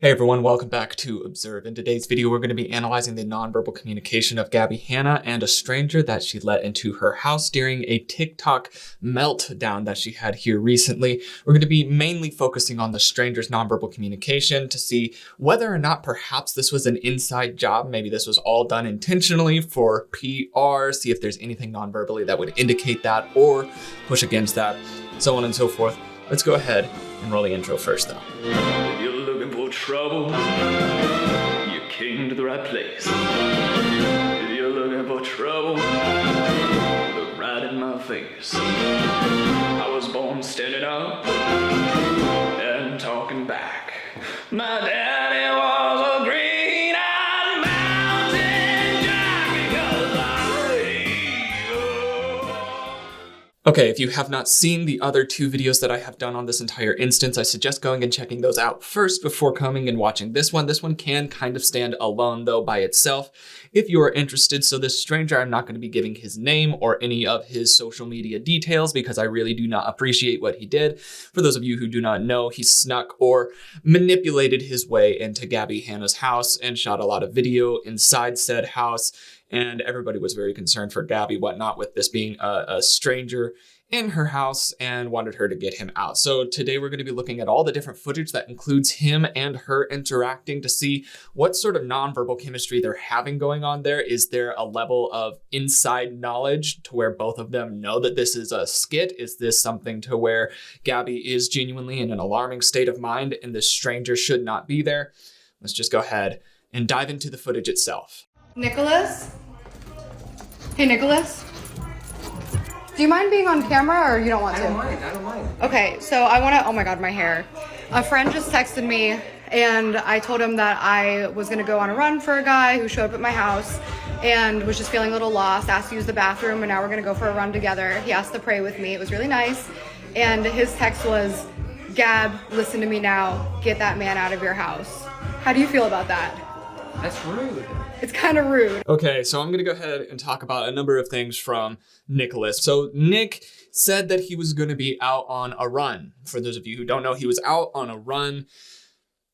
Hey everyone, welcome back to Observe. In today's video, we're going to be analyzing the nonverbal communication of Gabbie Hanna and a stranger that she let into her house during a TikTok meltdown that she had here recently. We're going to be mainly focusing on the stranger's nonverbal communication to see whether or not perhaps this was an inside job. Maybe this was all done intentionally for PR, see if there's anything nonverbally that would indicate that or push against that, so on and so forth. Let's go ahead and roll the intro first though. Trouble, you came to the right place. If you're looking for trouble, look right in my face. I was born standing up and talking back. My daddy was a green-eyed mountain giant because Okay, if you have not seen the other two videos that I have done on this entire instance, I suggest going and checking those out first before coming and watching this one. This one can kind of stand alone though by itself if you are interested. So this stranger, I'm not going to be giving his name or any of his social media details because I really do not appreciate what he did. For those of you who do not know, he snuck or manipulated his way into Gabbie Hanna's house and shot a lot of video inside said house. And everybody was very concerned for Gabbie, whatnot, with this being a stranger in her house and wanted her to get him out. So today we're going to be looking at all the different footage that includes him and her interacting to see what sort of nonverbal chemistry they're having going on there. Is there a level of inside knowledge to where both of them know that this is a skit? Is this something to where Gabbie is genuinely in an alarming state of mind and this stranger should not be there? Let's just go ahead and dive into the footage itself. Nicholas? Hey, Nicholas? Do you mind being on camera or you don't want to? I don't mind. Okay, so I want to, oh my God, my hair. A friend just texted me and I told him that I was going to go on a run for a guy who showed up at my house and was just feeling a little lost, asked to use the bathroom, and now we're going to go for a run together. He asked to pray with me. It was really nice. And his text was, Gab, listen to me now. Get that man out of your house. How do you feel about that? That's rude. It's kind of rude. Okay, so I'm going to go ahead and talk about a number of things from Nicholas. So Nick said that he was going to be out on a run. For those of you who don't know, he was out on a run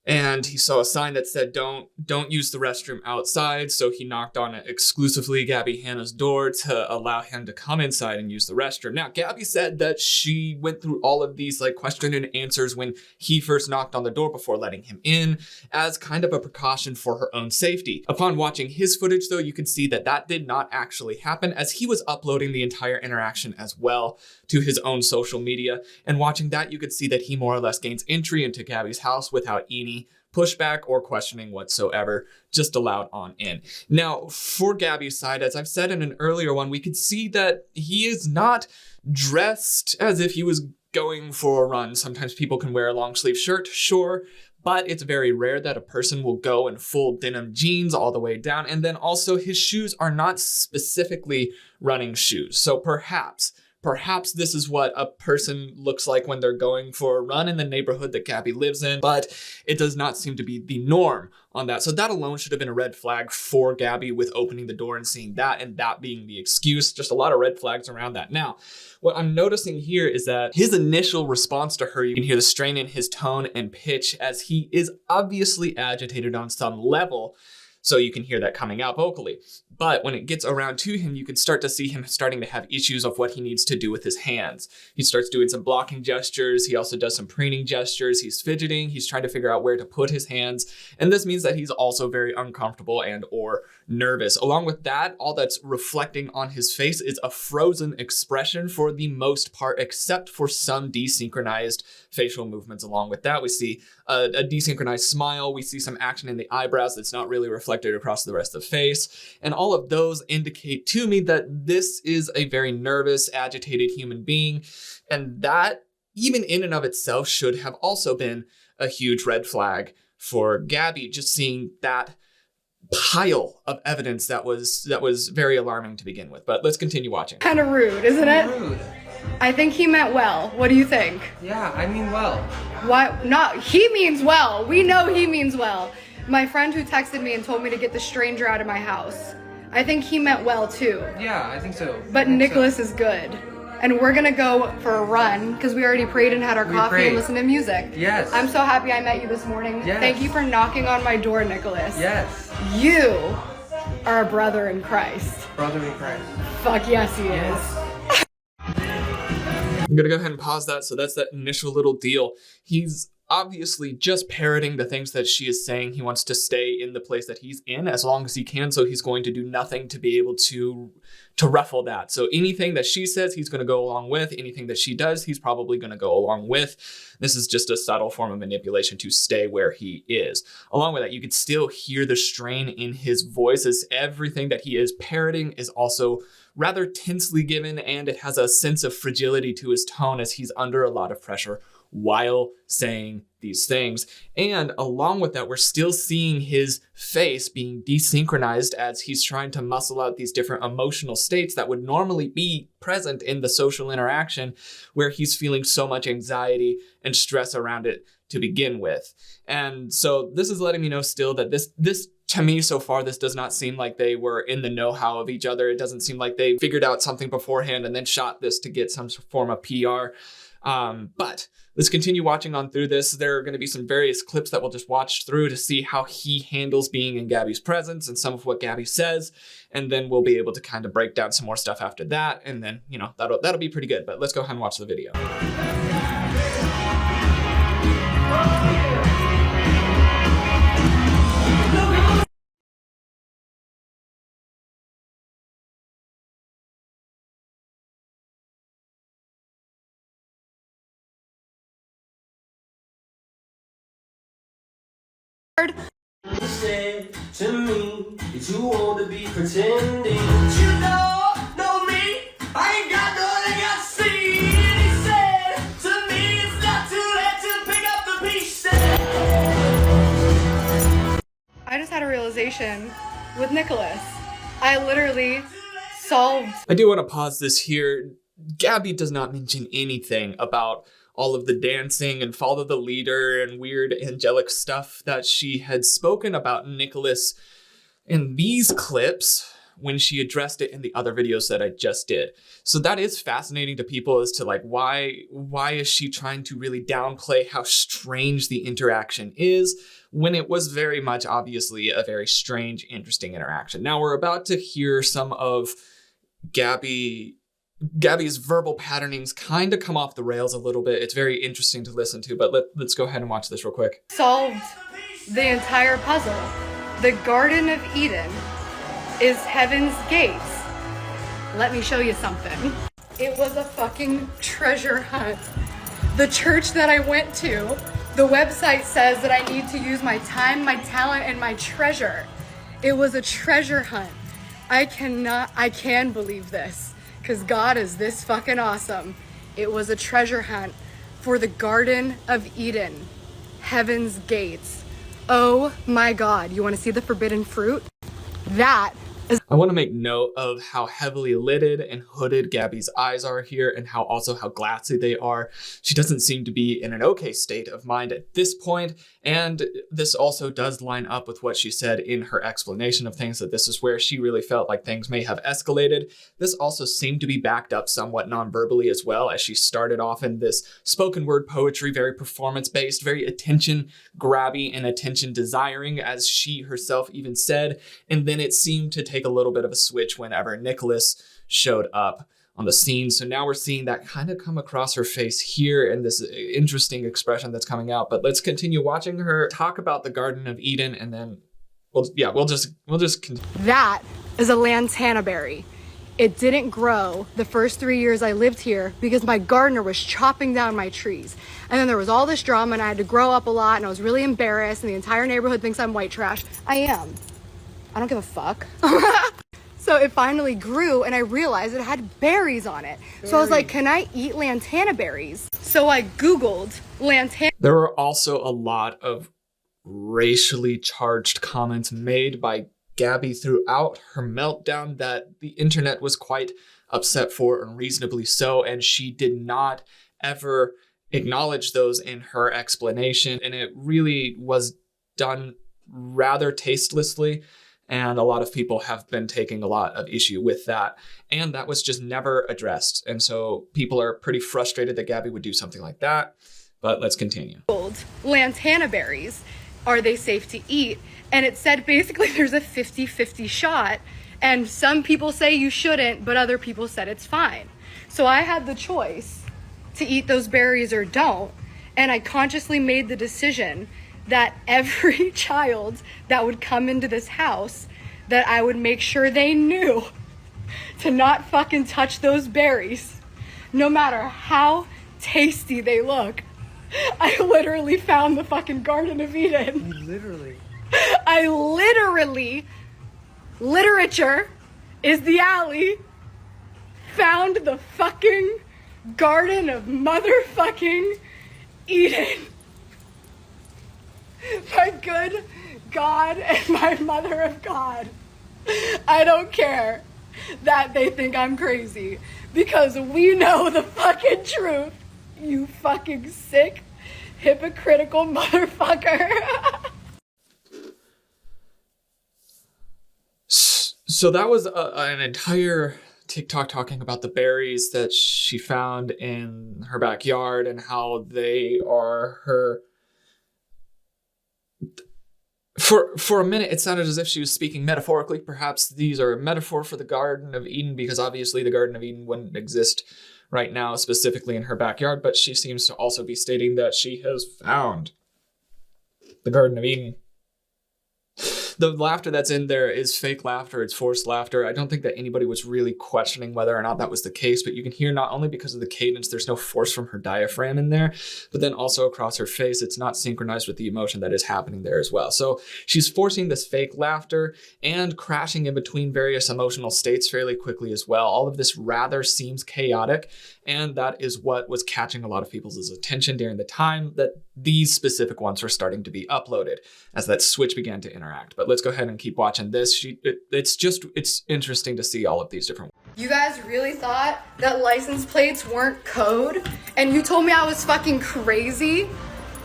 and he saw a sign that said, don't use the restroom outside. So he knocked on exclusively Gabbie Hanna's door to allow him to come inside and use the restroom. Now, Gabbie said that she went through all of these question and answers when he first knocked on the door before letting him in as kind of a precaution for her own safety. Upon watching his footage though, you can see that that did not actually happen as he was uploading the entire interaction as well to his own social media. And watching that, you could see that he more or less gains entry into Gabbie's house without any pushback or questioning whatsoever, just allowed on in. Now, for Gabbie's side, as I've said in an earlier one, we could see that he is not dressed as if he was going for a run. Sometimes people can wear a long sleeve shirt, sure, but it's very rare that a person will go in full denim jeans all the way down. And then also his shoes are not specifically running shoes. So perhaps this is what a person looks like when they're going for a run in the neighborhood that Gabbie lives in, but it does not seem to be the norm on that. So that alone should have been a red flag for Gabbie with opening the door and seeing that and that being the excuse. Just a lot of red flags around that. Now, what I'm noticing here is that his initial response to her, you can hear the strain in his tone and pitch as he is obviously agitated on some level. So you can hear that coming out vocally. But when it gets around to him, you can start to see him starting to have issues of what he needs to do with his hands. He starts doing some blocking gestures. He also does some preening gestures. He's fidgeting. He's trying to figure out where to put his hands. And this means that he's also very uncomfortable and or nervous. Along with that, all that's reflecting on his face is a frozen expression for the most part, except for some desynchronized facial movements. Along with that, we see a desynchronized smile. We see some action in the eyebrows that's not really reflected across the rest of the face. And all of those indicate to me that this is a very nervous, agitated human being. And that, even in and of itself, should have also been a huge red flag for Gabbie, just seeing that pile of evidence that was very alarming to begin with. But let's continue watching. Kind of rude, isn't it? Rude. I think he meant well. What do you think? Yeah, I mean well. What? Not, he means well. We know he means well. My friend who texted me and told me to get the stranger out of my house. I think he meant well too. Yeah, I think so. But Nicholas is good. and we're gonna go for a run because we already prayed and had our coffee prayed. and listened to music. Yes. I'm so happy I met you this morning. Yes. Thank you for knocking on my door, Nicholas. Yes. You are a brother in Christ. Brother in Christ. Fuck yes, he is. I'm gonna go ahead and pause that. So that's that initial little deal. He's obviously just parroting the things that she is saying. He wants to stay in the place that he's in as long as he can. So he's going to do nothing to be able to ruffle that. So anything that she says, he's going to go along with. Anything that she does, he's probably going to go along with. This is just a subtle form of manipulation to stay where he is. Along with that, you could still hear the strain in his voice as everything that he is parroting is also rather tensely given, and it has a sense of fragility to his tone as he's under a lot of pressure while saying these things. And along with that, we're still seeing his face being desynchronized as he's trying to muscle out these different emotional states that would normally be present in the social interaction, where he's feeling so much anxiety and stress around it to begin with. And so this is letting me know still that this to me so far, this does not seem like they were in the know-how of each other. It doesn't seem like they figured out something beforehand and then shot this to get some form of PR. But let's continue watching on through this. There are going to be some various clips that we'll just watch through to see how he handles being in Gabbie's presence and some of what Gabbie says. And then we'll be able to kind of break down some more stuff after that. And then, you know, that'll be pretty good. But let's go ahead and watch the video. You said to me that you want to be pretending. You know me, I ain't got nothing else to see. And he said to me it's not too late to pick up the pieces. I just had a realization with Nicholas. I literally solved. I do want to pause this here. Gabbie does not mention anything about all of the dancing and follow the leader and weird angelic stuff that she had spoken about Nicholas in these clips when she addressed it in the other videos that I just did. So that is fascinating to people as to like, why is she trying to really downplay how strange the interaction is when it was very much obviously a very strange, interesting interaction. Now we're about to hear some of Gabbie's verbal patternings kind of come off the rails a little bit. It's very interesting to listen to, but let's go ahead and watch this real quick. Solved the entire puzzle. The Garden of Eden is heaven's gates. Let me show you something. It was a fucking treasure hunt. The church that I went to, the website says that I need to use my time, my talent, and my treasure. It was a treasure hunt. I can believe this, because God is this fucking awesome. It was a treasure hunt for the Garden of Eden, heaven's gates. Oh my God, you want to see the forbidden fruit? That is... I want to make note of how heavily lidded and hooded Gabbie's eyes are here, and how glassy they are. She doesn't seem to be in an okay state of mind at this point, and this also does line up with what she said in her explanation of things, that this is where she really felt like things may have escalated. This also seemed to be backed up somewhat non-verbally as well, as she started off in this spoken word poetry, very performance-based, very attention-grabby and attention-desiring, as she herself even said, and then it seemed to take a little bit of a switch whenever Nicholas showed up on the scene. So now we're seeing that kind of come across her face here and this interesting expression that's coming out. But let's continue watching her talk about the Garden of Eden, and then we'll just continue. That is a lantana berry. It didn't grow the first 3 years I lived here because my gardener was chopping down my trees. And then there was all this drama and I had to grow up a lot and I was really embarrassed and the entire neighborhood thinks I'm white trash. I am. I don't give a fuck. So it finally grew and I realized it had berries on it. So I was like, can I eat lantana berries? So I Googled lantana. There were also a lot of racially charged comments made by Gabbie throughout her meltdown that the internet was quite upset for, and reasonably so, and she did not ever acknowledge those in her explanation, and it really was done rather tastelessly. And a lot of people have been taking a lot of issue with that. And that was just never addressed. And so people are pretty frustrated that Gabbie would do something like that. But let's continue. Lantana berries, are they safe to eat? And it said basically there's a 50-50 shot. And some people say you shouldn't, but other people said it's fine. So I had the choice to eat those berries or don't. And I consciously made the decision that every child that would come into this house, that I would make sure they knew to not fucking touch those berries, no matter how tasty they look. I literally found the fucking Garden of Eden. I literally, literature is the alley, found the fucking Garden of motherfucking Eden. My good God and my mother of God. I don't care that they think I'm crazy, because we know the fucking truth, you fucking sick, hypocritical motherfucker. So that was an entire TikTok talking about the berries that she found in her backyard and how they are her. For a minute, it sounded as if she was speaking metaphorically. Perhaps these are a metaphor for the Garden of Eden, because obviously the Garden of Eden wouldn't exist right now, specifically in her backyard. But she seems to also be stating that she has found the Garden of Eden. The laughter that's in there is fake laughter. It's forced laughter. I don't think that anybody was really questioning whether or not that was the case, but you can hear not only because of the cadence, there's no force from her diaphragm in there, but then also across her face, it's not synchronized with the emotion that is happening there as well. So she's forcing this fake laughter and crashing in between various emotional states fairly quickly as well. All of this rather seems chaotic, and that is what was catching a lot of people's attention during the time that these specific ones were starting to be uploaded as that switch began to interact. But let's go ahead and keep watching this. It's interesting to see all of these different. You guys really thought that license plates weren't code? And you told me I was fucking crazy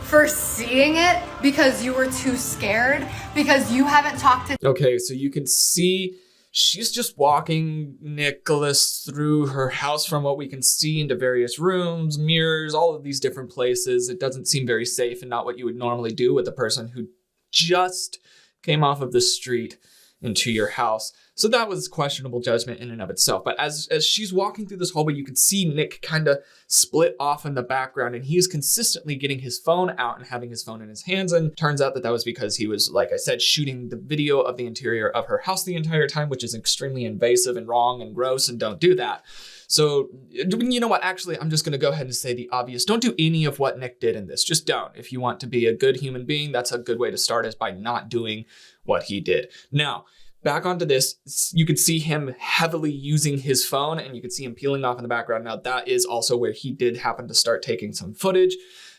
for seeing it because you were too scared, because you haven't talked to... Okay, so you can see she's just walking Nicholas through her house from what we can see into various rooms, mirrors, all of these different places. It doesn't seem very safe and not what you would normally do with a person who just came off of the street into your house. So that was questionable judgment in and of itself. But as she's walking through this hallway, you can see Nick kind of split off in the background, and he's consistently getting his phone out and having his phone in his hands. And turns out that that was because he was, like I said, shooting the video of the interior of her house the entire time, which is extremely invasive and wrong and gross, and don't do that. So, you know what? Actually, I'm just going to go ahead and say the obvious. Don't do any of what Nick did in this. Just don't. If you want to be a good human being, that's a good way to start, is by not doing what he did. Now, back onto this, you could see him heavily using his phone, and you could see him peeling off in the background. Now, that is also where he did happen to start taking some footage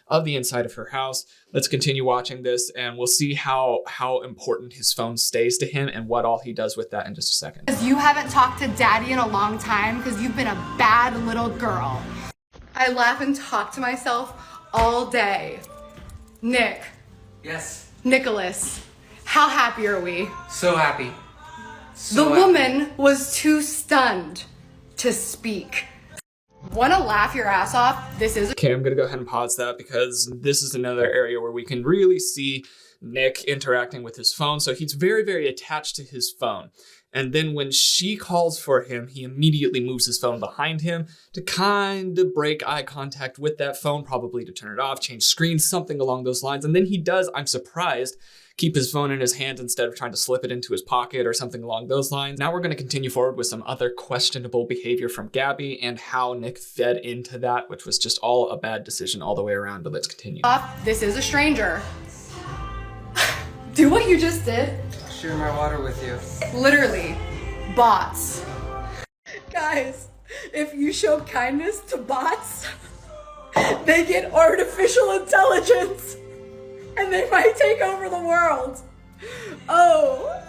of the inside of her house. Let's continue watching this, and we'll see how important his phone stays to him and what all he does with that in just a second. Because you haven't talked to daddy in a long time because you've been a bad little girl. I laugh and talk to myself all day. Nick. Yes. Nicholas. How happy are we? So happy. The woman was too stunned to speak. Wanna laugh your ass off? This is... Okay, I'm gonna go ahead and pause that because this is another area where we can really see Nick interacting with his phone. So he's very, very attached to his phone. And then when she calls for him, he immediately moves his phone behind him to kind of break eye contact with that phone, probably to turn it off, change screens, something along those lines. And then he does, I'm surprised, keep his phone in his hand instead of trying to slip it into his pocket or something along those lines. Now we're going to continue forward with some other questionable behavior from Gabbie and how Nick fed into that, which was just all a bad decision all the way around. But let's continue. This is a stranger. Do what you just did. Share my water with you. Literally, bots. Guys, if you show kindness to bots, they get artificial intelligence and they might take over the world. Oh.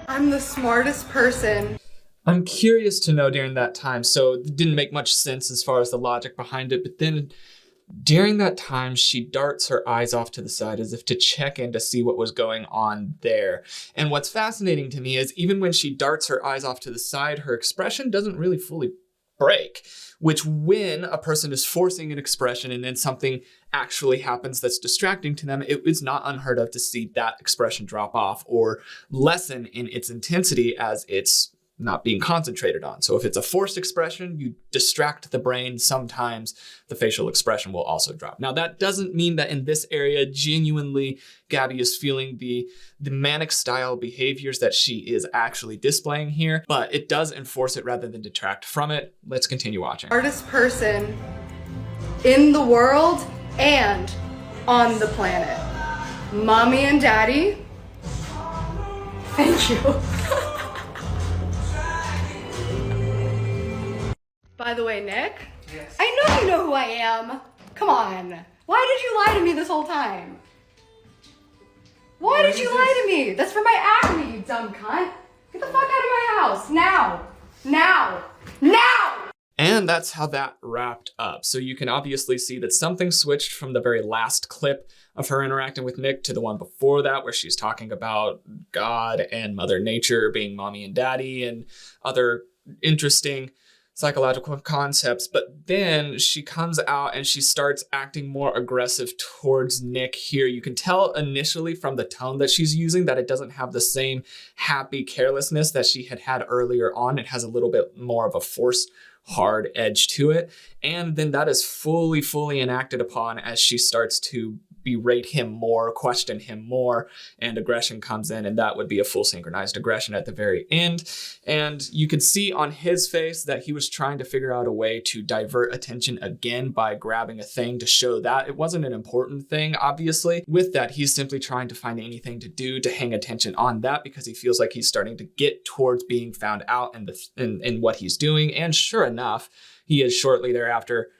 I'm the smartest person. I'm curious to know during that time, so it didn't make much sense as far as the logic behind it, but then During that time, she darts her eyes off to the side as if to check in to see what was going on there. And what's fascinating to me is even when she darts her eyes off to the side, her expression doesn't really fully break, which when a person is forcing an expression and then something actually happens that's distracting to them, it is not unheard of to see that expression drop off or lessen in its intensity as it's not being concentrated on. So if it's a forced expression, you distract the brain, sometimes the facial expression will also drop. Now that doesn't mean that in this area, genuinely, Gabbie is feeling the manic style behaviors that she is actually displaying here, but it does enforce it rather than detract from it. Let's continue watching. Hardest person in the world and on the planet. Mommy and Daddy, thank you. By the way, Nick, Yes. I know you know who I am. Come on. Why did you lie to me this whole time? Why did you lie to me? That's for my acne, you dumb cunt. Get the fuck out of my house. Now. Now. Now! And that's how that wrapped up. So you can obviously see that something switched from the very last clip of her interacting with Nick to the one before that, where she's talking about God and Mother Nature being mommy and daddy and other interesting psychological concepts. But then she comes out and she starts acting more aggressive towards Nick here. You can tell initially from the tone that she's using that it doesn't have the same happy carelessness that she had earlier on. It has a little bit more of a force hard edge to it. And then that is fully enacted upon as she starts to berate him more, question him more, and aggression comes in, and that would be a full synchronized aggression at the very end. And you could see on his face that he was trying to figure out a way to divert attention again by grabbing a thing to show that it wasn't an important thing, obviously. With that, he's simply trying to find anything to do to hang attention on that because he feels like he's starting to get towards being found out in what he's doing. And sure enough, he is shortly thereafter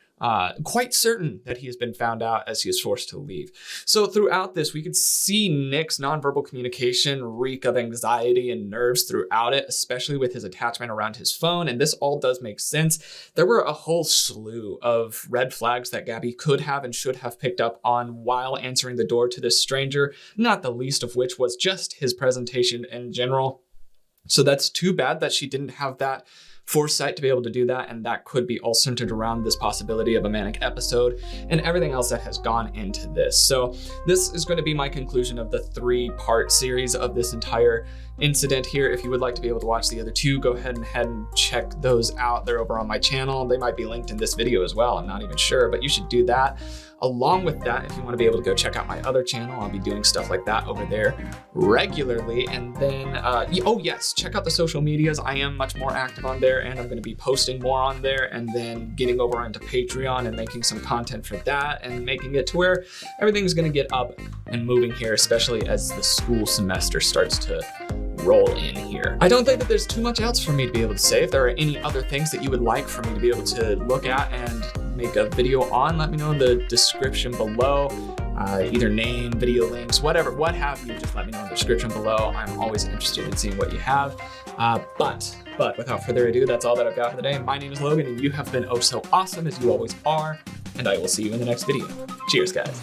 quite certain that he has been found out as he is forced to leave. So throughout this, we could see Nick's nonverbal communication reek of anxiety and nerves throughout it, especially with his attachment around his phone. And this all does make sense. There were a whole slew of red flags that Gabbie could have and should have picked up on while answering the door to this stranger, not the least of which was just his presentation in general. So that's too bad that she didn't have that foresight to be able to do that, and that could be all centered around this possibility of a manic episode and everything else that has gone into this. So this is going to be my conclusion of the 3-part series of this entire incident here. If you would like to be able to watch the other 2, go ahead and check those out. They're over on my channel. They might be linked in this video as well. I'm not even sure, but you should do that. Along with that, if you want to be able to go check out my other channel, I'll be doing stuff like that over there regularly. And then, oh yes, check out the social medias. I am much more active on there, and I'm going to be posting more on there, and then getting over onto Patreon and making some content for that and making it to where everything's going to get up and moving here, especially as the school semester starts to roll in here. I don't think that there's too much else for me to be able to say. If there are any other things that you would like for me to be able to look at and make a video on, let me know in the description below. Either name, video links, whatever, what have you, just let me know in the description below. I'm always interested in seeing what you have. But without further ado, that's all that I've got for today. My name is Logan, and you have been oh so awesome as you always are, and I will see you in the next video. Cheers, guys.